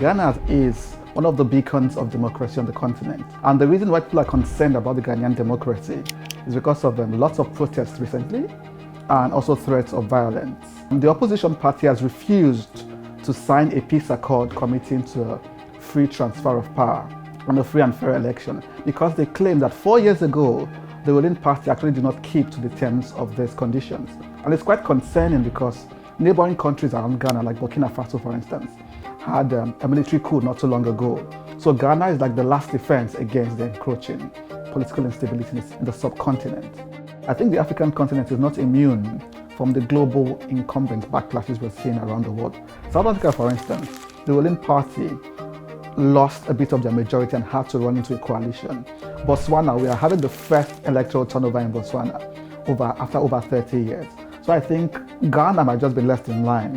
Ghana is one of the beacons of democracy on the continent. And the reason why people are concerned about the Ghanaian democracy is because of lots of protests recently and also threats of violence. The opposition party has refused to sign a peace accord committing to a free transfer of power and a free and fair election because they claim that 4 years ago, the ruling party actually did not keep to the terms of these conditions. And it's quite concerning because neighboring countries around Ghana, like Burkina Faso for instance, had a military coup not too long ago. So Ghana is like the last defense against the encroaching political instability in the subcontinent. I think the African continent is not immune from the global incumbent backlashes we're seeing around the world. South Africa, for instance, the ruling party lost a bit of their majority and had to run into a coalition. Botswana, we are having the first electoral turnover in Botswana after over 30 years. So I think Ghana might just be left in line,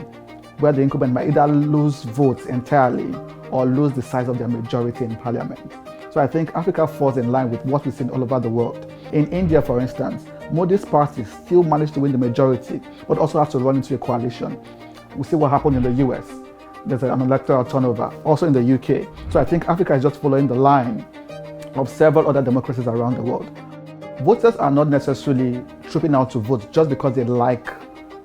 where the incumbent might either lose votes entirely or lose the size of their majority in parliament. So I think Africa falls in line with what we've seen all over the world. In India, for instance, Modi's party still managed to win the majority, but also has to run into a coalition. We see what happened in the US. There's an electoral turnover, also in the UK. So I think Africa is just following the line of several other democracies around the world. Voters are not necessarily trooping out to vote just because they like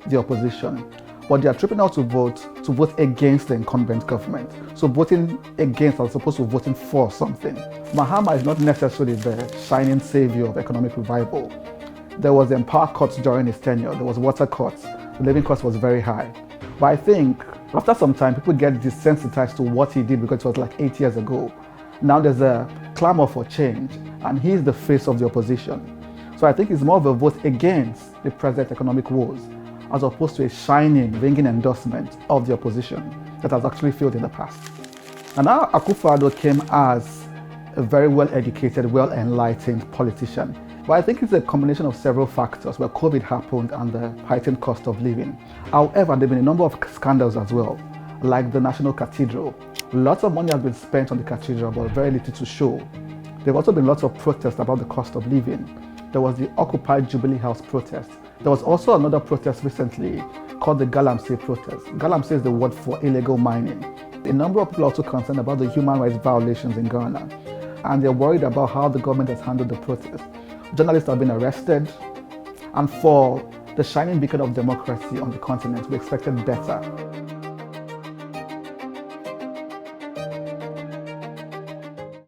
the opposition, but they are trooping out to vote against the incumbent government. So voting against as opposed to voting for something. Mahama is not necessarily the shining savior of economic revival. There was power cuts during his tenure, there was water cuts, the living cost was very high. But I think after some time, people get desensitized to what he did because it was like 8 years ago. Now there's a clamor for change, and he's the face of the opposition. So I think it's more of a vote against the present economic woes, as opposed to a shining, ringing endorsement of the opposition that has actually failed in the past. And now Akufo-Addo came as a very well-educated, well-enlightened politician. But I think it's a combination of several factors where COVID happened and the heightened cost of living. However, there have been a number of scandals as well, like the National Cathedral. Lots of money has been spent on the cathedral, but very little to show. There have also been lots of protests about the cost of living. There was the Occupy Jubilee House protest. There was also another protest recently called the Galamsey protest. Galamsey is the word for illegal mining. A number of people are also concerned about the human rights violations in Ghana, and they're worried about how the government has handled the protest. Journalists have been arrested, and for the shining beacon of democracy on the continent, we expected better.